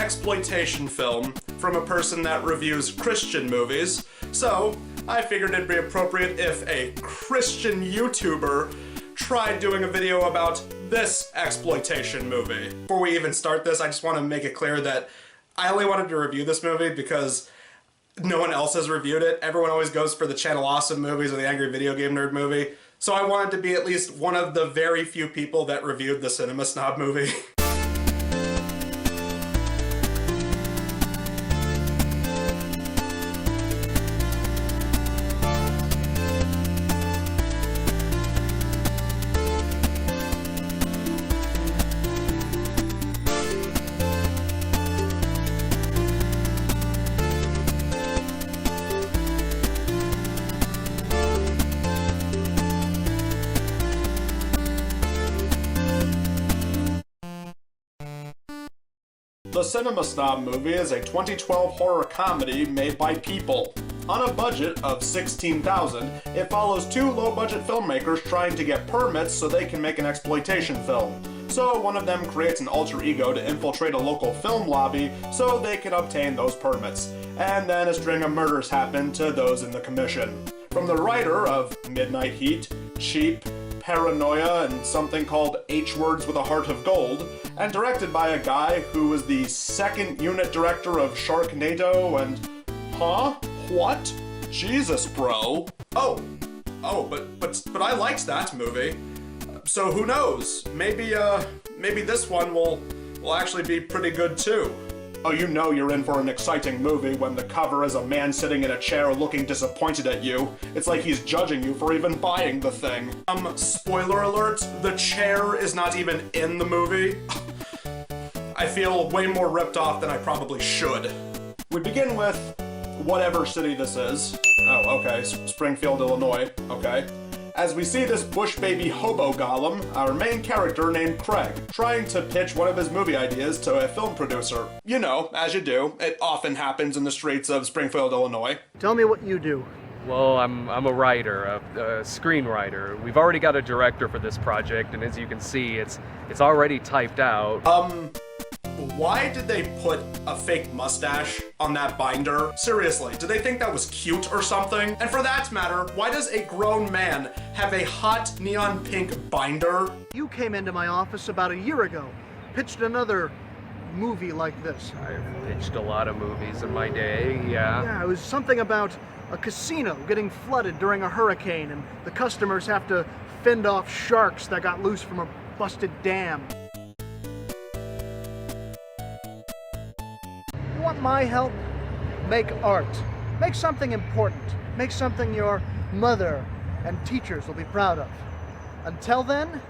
exploitation film from a person that reviews Christian movies, so I figured it'd be appropriate if a Christian YouTuber tried doing a video about this exploitation movie. Before we even start this, I just want to make it clear that I only wanted to review this movie because no one else has reviewed it. Everyone always goes for the Channel Awesome movies or the Angry Video Game Nerd movie. So I wanted to be at least one of the very few people that reviewed the Cinema Snob movie. The Cinema Snob movie is a 2012 horror comedy made by people. On a budget of $16,000, it follows two low-budget filmmakers trying to get permits so they can make an exploitation film. So one of them creates an alter ego to infiltrate a local film lobby so they can obtain those permits. And then a string of murders happen to those in the commission. From the writer of Midnight Heat, Cheap, Paranoia, and something called H-Words with a Heart of Gold, and directed by a guy who was the second unit director of Sharknado and... Huh? What? Jesus, bro. But I liked that movie. So who knows? Maybe this one will actually be pretty good too. Oh, you know you're in for an exciting movie when the cover is a man sitting in a chair looking disappointed at you. It's like he's judging you for even buying the thing. Spoiler alert, the chair is not even in the movie. I feel way more ripped off than I probably should. We begin with whatever city this is. Oh, okay, Springfield, Illinois, okay. As we see this bush baby hobo golem, our main character named Craig, trying to pitch one of his movie ideas to a film producer. You know, as you do. It often happens in the streets of Springfield, Illinois. Tell me what you do. Well, I'm a writer, a screenwriter. We've already got a director for this project, and as you can see, it's already typed out. Why did they put a fake mustache on that binder? Seriously, did they think that was cute or something? And for that matter, why does a grown man have a hot neon pink binder? You came into my office about a year ago, pitched another movie like this. I've pitched a lot of movies in my day, yeah. Yeah, it was something about a casino getting flooded during a hurricane and the customers have to fend off sharks that got loose from a busted dam. Want my help? Make art. Make something important. Make something your mother and teachers will be proud of. Until then,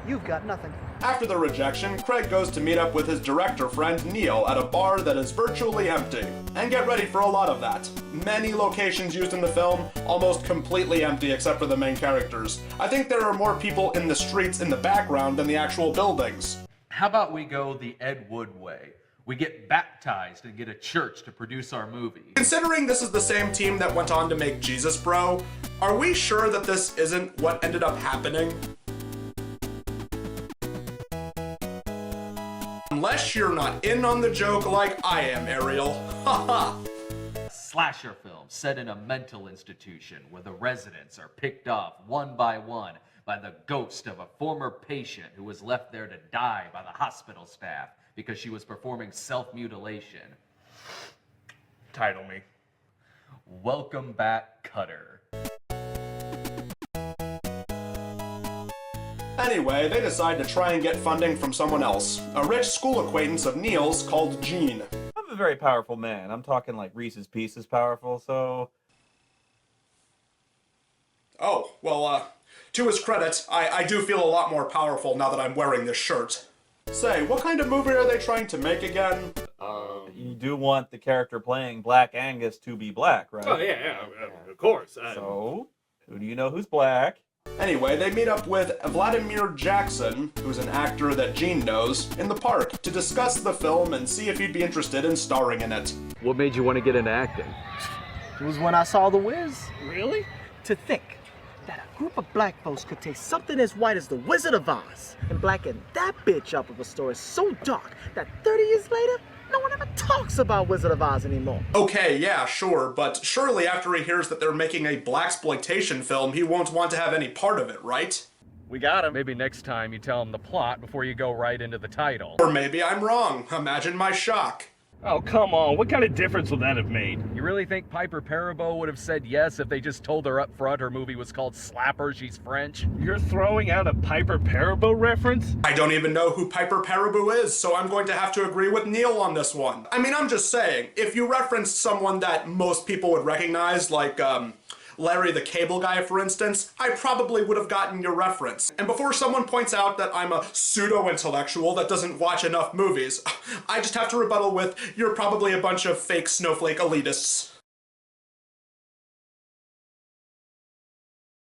you've got nothing. After the rejection, Craig goes to meet up with his director friend Neil at a bar that is virtually empty. And get ready for a lot of that. Many locations used in the film, almost completely empty except for the main characters. I think there are more people in the streets in the background than the actual buildings. How about we go the Ed Wood way? We get baptized and get a church to produce our movie. Considering this is the same team that went on to make Jesus Bro, are we sure that this isn't what ended up happening? Unless you're not in on the joke like I am, Ariel. Haha. Slasher film set in a mental institution where the residents are picked off one by the ghost of a former patient who was left there to die by the hospital staff because she was performing self-mutilation. Title me. Welcome back, Cutter. Anyway, they decide to try and get funding from someone else. A rich school acquaintance of Neil's called Gene. I'm a very powerful man. I'm talking like Reese's Pieces powerful, so... Oh, well, to his credit, I do feel a lot more powerful now that I'm wearing this shirt. Say, what kind of movie are they trying to make again? You do want the character playing Black Angus to be black, right? Oh, yeah, of course. So, who do you know who's black? Anyway, they meet up with Vladimir Jackson, who's an actor that Gene knows, in the park to discuss the film and see if he'd be interested in starring in it. What made you want to get into acting? It was when I saw The Wiz. Really? To think that a group of black folks could take something as white as the Wizard of Oz and blacken that bitch up with a story so dark that 30 years later, No one ever talks about Wizard of Oz anymore. Okay, yeah, sure, but surely after he hears that they're making a blaxploitation film, he won't want to have any part of it, right? We got him. Maybe next time you tell him the plot before you go right into the title. Or maybe I'm wrong. Imagine my shock. Oh, come on. What kind of difference would that have made? You really think Piper Perabo would have said yes if they just told her up front her movie was called Slapper, She's French? You're throwing out a Piper Perabo reference? I don't even know who Piper Perabo is, so I'm going to have to agree with Neil on this one. I mean, I'm just saying, if you referenced someone that most people would recognize, like, Larry the Cable Guy, for instance, I probably would have gotten your reference. And before someone points out that I'm a pseudo-intellectual that doesn't watch enough movies, I just have to rebuttal with, you're probably a bunch of fake snowflake elitists.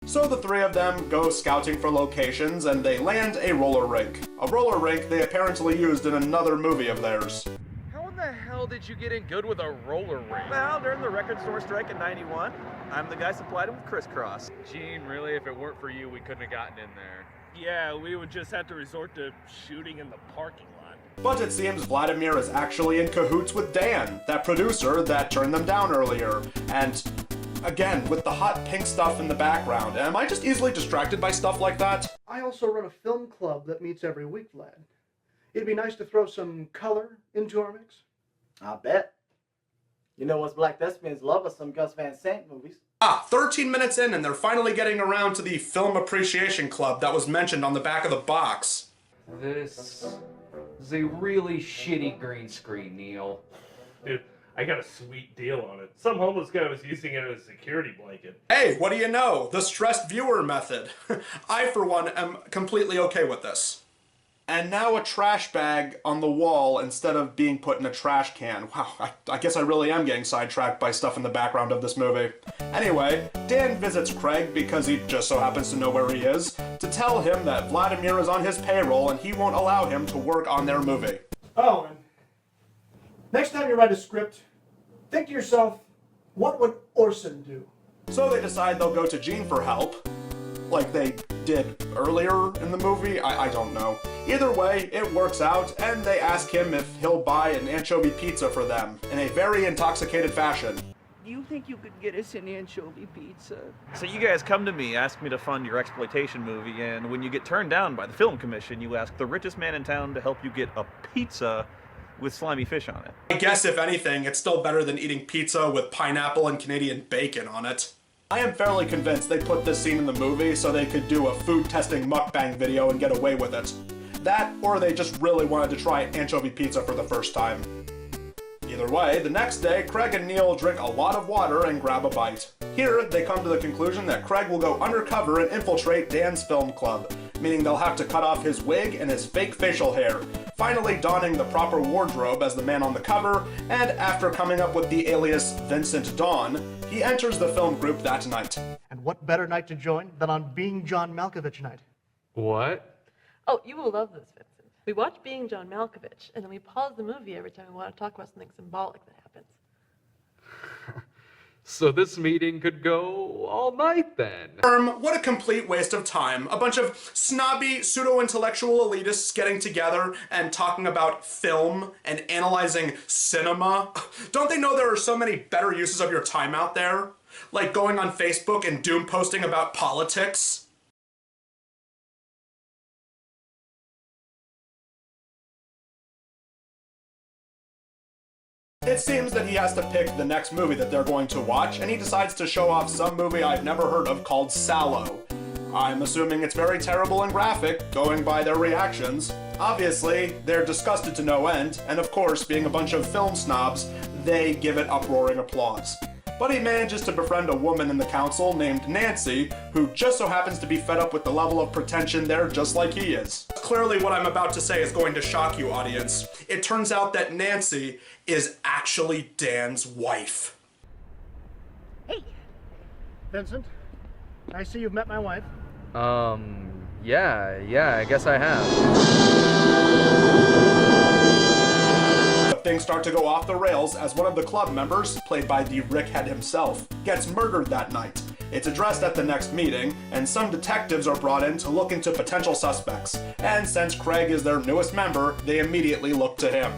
So the three of them go scouting for locations and they land a roller rink. A roller rink they apparently used in another movie of theirs. How in the hell did you get in good with a roller rink? Well, during the record store strike in '91, I'm the guy supplied him with crisscross. Gene, really, if it weren't for you, we couldn't have gotten in there. Yeah, we would just have to resort to shooting in the parking lot. But it seems Vladimir is actually in cahoots with Dan, that producer that turned them down earlier. And again, with the hot pink stuff in the background, am I just easily distracted by stuff like that? I also run a film club that meets every week, Vlad. It'd be nice to throw some color into our mix. I bet. You know, us black thespians love us some Gus Van Sant movies. 13 minutes in and they're finally getting around to the Film Appreciation Club that was mentioned on the back of the box. This is a really shitty green screen, Neil. Dude, I got a sweet deal on it. Some homeless guy was using it as a security blanket. Hey, what do you know? The stressed viewer method. I, for one, am completely okay with this. And now a trash bag on the wall instead of being put in a trash can. Wow, I guess I really am getting sidetracked by stuff in the background of this movie. Anyway, Dan visits Craig because he just so happens to know where he is, to tell him that Vladimir is on his payroll and he won't allow him to work on their movie. Oh, and next time you write a script, think to yourself, what would Orson do? So they decide they'll go to Gene for help, like they did earlier in the movie. I don't know. Either way, it works out, and they ask him if he'll buy an anchovy pizza for them, in a very intoxicated fashion. Do you think you could get us an anchovy pizza? So you guys come to me, ask me to fund your exploitation movie, and when you get turned down by the film commission, you ask the richest man in town to help you get a pizza with slimy fish on it. I guess, if anything, it's still better than eating pizza with pineapple and Canadian bacon on it. I am fairly convinced they put this scene in the movie so they could do a food testing mukbang video and get away with it. That, or they just really wanted to try anchovy pizza for the first time. Either way, the next day, Craig and Neil drink a lot of water and grab a bite. Here, they come to the conclusion that Craig will go undercover and infiltrate Dan's film club, meaning they'll have to cut off his wig and his fake facial hair, finally donning the proper wardrobe as the man on the cover, and after coming up with the alias Vincent Dawn, he enters the film group that night. And what better night to join than on Being John Malkovich night? What? Oh, you will love this, Vincent. We watch Being John Malkovich, and then we pause the movie every time we want to talk about something symbolic that happens. So this meeting could go all night then. What a complete waste of time. A bunch of snobby, pseudo-intellectual elitists getting together and talking about film and analyzing cinema. Don't they know there are so many better uses of your time out there? Like going on Facebook and doom posting about politics? It seems that he has to pick the next movie that they're going to watch, and he decides to show off some movie I've never heard of called Sallow. I'm assuming it's very terrible and graphic, going by their reactions. Obviously, they're disgusted to no end, and of course, being a bunch of film snobs, they give it uproaring applause. But he manages to befriend a woman in the council named Nancy, who just so happens to be fed up with the level of pretension there just like he is. Clearly what I'm about to say is going to shock you, audience. It turns out that Nancy is actually Dan's wife. Hey! Vincent, I see you've met my wife. Yeah, I guess I have. But things start to go off the rails as one of the club members, played by the Rickhead himself, gets murdered that night. It's addressed at the next meeting, and some detectives are brought in to look into potential suspects. And since Craig is their newest member, they immediately look to him.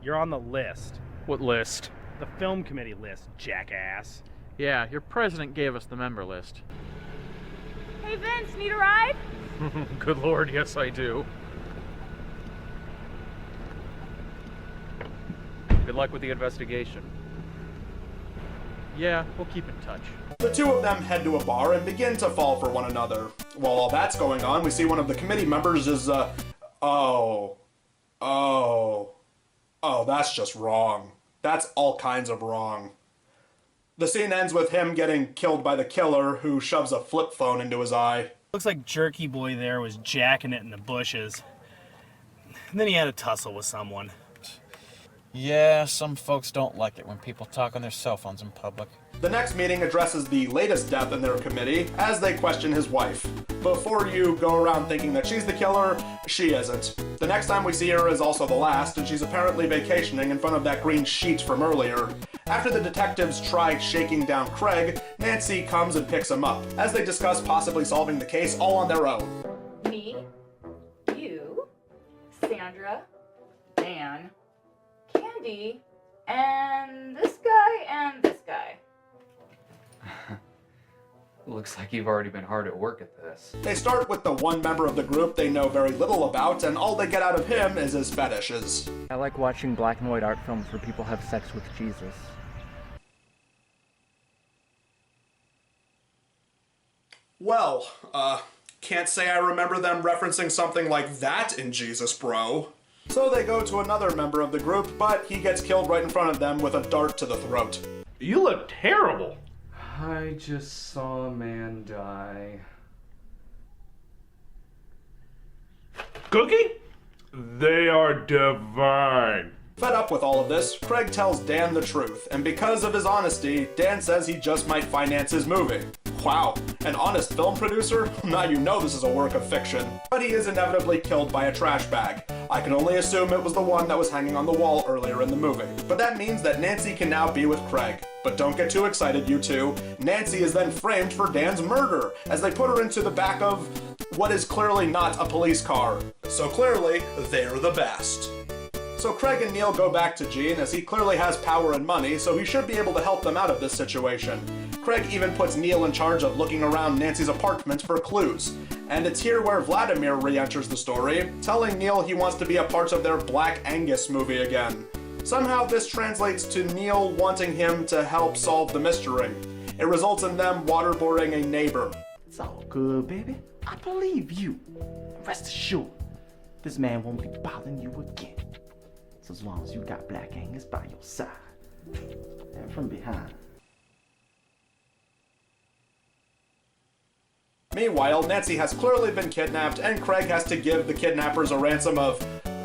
You're on the list. What list? The film committee list, jackass. Yeah, your president gave us the member list. Hey Vince, need a ride? Good lord, yes I do. Good luck with the investigation. Yeah, we'll keep in touch. The two of them head to a bar and begin to fall for one another. While all that's going on, we see one of the committee members is, oh, that's just wrong. That's all kinds of wrong. The scene ends with him getting killed by the killer, who shoves a flip phone into his eye. Looks like Jerky Boy there was jacking it in the bushes. And then he had a tussle with someone. Yeah, some folks don't like it when people talk on their cell phones in public. The next meeting addresses the latest death in their committee as they question his wife. Before you go around thinking that she's the killer, she isn't. The next time we see her is also the last, and she's apparently vacationing in front of that green sheet from earlier. After the detectives try shaking down Craig, Nancy comes and picks him up, as they discuss possibly solving the case all on their own. Me, you, Sandra, Dan, Candy, and this guy and this guy. Looks like you've already been hard at work at this. They start with the one member of the group they know very little about, and all they get out of him is his fetishes. I like watching black and white art films where people have sex with Jesus. Well, can't say I remember them referencing something like that in Jesus, bro. So they go to another member of the group, but he gets killed right in front of them with a dart to the throat. You look terrible. I just saw a man die. Cookie? They are divine. Fed up with all of this, Craig tells Dan the truth, and because of his honesty, Dan says he just might finance his movie. Wow, an honest film producer? Now you know this is a work of fiction. But he is inevitably killed by a trash bag. I can only assume it was the one that was hanging on the wall earlier in the movie. But that means that Nancy can now be with Craig. But don't get too excited, you two. Nancy is then framed for Dan's murder, as they put her into the back of what is clearly not a police car. So clearly, they're the best. So Craig and Neil go back to Gene, as he clearly has power and money, so he should be able to help them out of this situation. Craig even puts Neil in charge of looking around Nancy's apartment for clues. And it's here where Vladimir re-enters the story, telling Neil he wants to be a part of their Black Angus movie again. Somehow this translates to Neil wanting him to help solve the mystery. It results in them waterboarding a neighbor. It's all good, baby. I believe you. Rest assured, this man won't be bothering you again. So as long as you got Black Angus by your side. And from behind. Meanwhile, Nancy has clearly been kidnapped, and Craig has to give the kidnappers a ransom of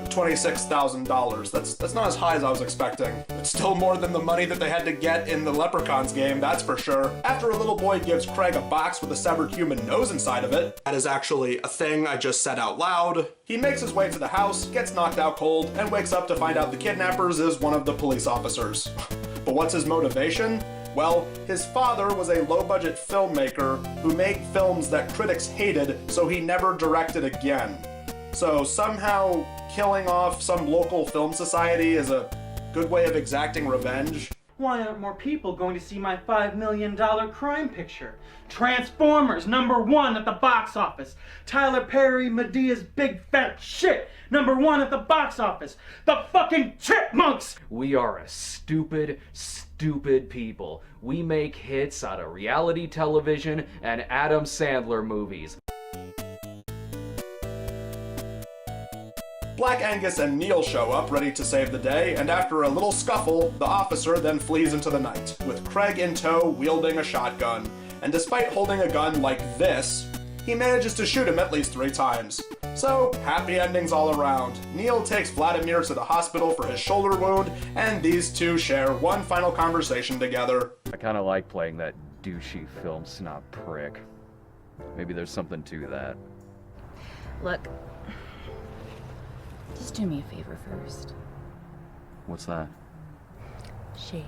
$26,000. That's not as high as I was expecting. It's still more than the money that they had to get in the Leprechauns game, that's for sure. After a little boy gives Craig a box with a severed human nose inside of it, that is actually a thing I just said out loud, he makes his way to the house, gets knocked out cold, and wakes up to find out the kidnappers is one of the police officers. But what's his motivation? Well, his father was a low-budget filmmaker who made films that critics hated, so he never directed again. So somehow killing off some local film society is a good way of exacting revenge. Why aren't more people going to see my $5 million crime picture? Transformers, #1 at the box office. Tyler Perry, Medea's big fat shit, #1 at the box office. The fucking Chipmunks! We are a stupid people. We make hits out of reality television and Adam Sandler movies. Black Angus and Neil show up, ready to save the day, and after a little scuffle, the officer then flees into the night, with Craig in tow wielding a shotgun. And despite holding a gun like this, he manages to shoot him at least 3 times. So, happy endings all around. Neil takes Vladimir to the hospital for his shoulder wound, and these two share one final conversation together. I kind of like playing that douchey film snob prick. Maybe there's something to that. Look, just do me a favor first. What's that? Shave.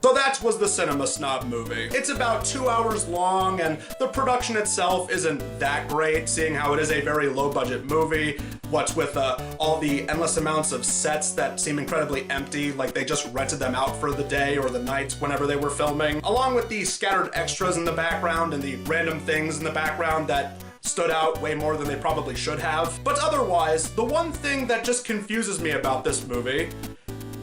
So that was the Cinema Snob movie. It's about 2 hours long, and the production itself isn't that great, seeing how it is a very low-budget movie, what with all the endless amounts of sets that seem incredibly empty, like they just rented them out for the day or the night whenever they were filming, along with the scattered extras in the background and the random things in the background that stood out way more than they probably should have. But otherwise, the one thing that just confuses me about this movie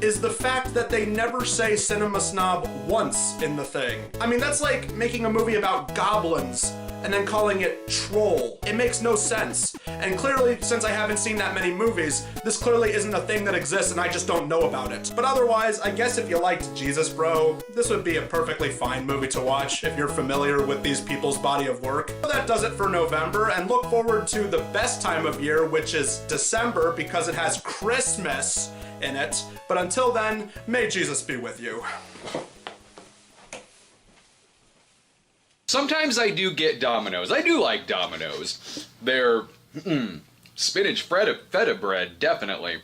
is the fact that they never say Cinema Snob once in the thing. I mean, that's like making a movie about goblins and then calling it Troll. It makes no sense. And clearly, since I haven't seen that many movies, this clearly isn't a thing that exists and I just don't know about it. But otherwise, I guess if you liked Jesus Bro, this would be a perfectly fine movie to watch if you're familiar with these people's body of work. So that does it for November, and look forward to the best time of year, which is December, because it has Christmas in it. But until then, may Jesus be with you. Sometimes I do get Domino's. I do like Domino's. They're spinach feta bread, definitely.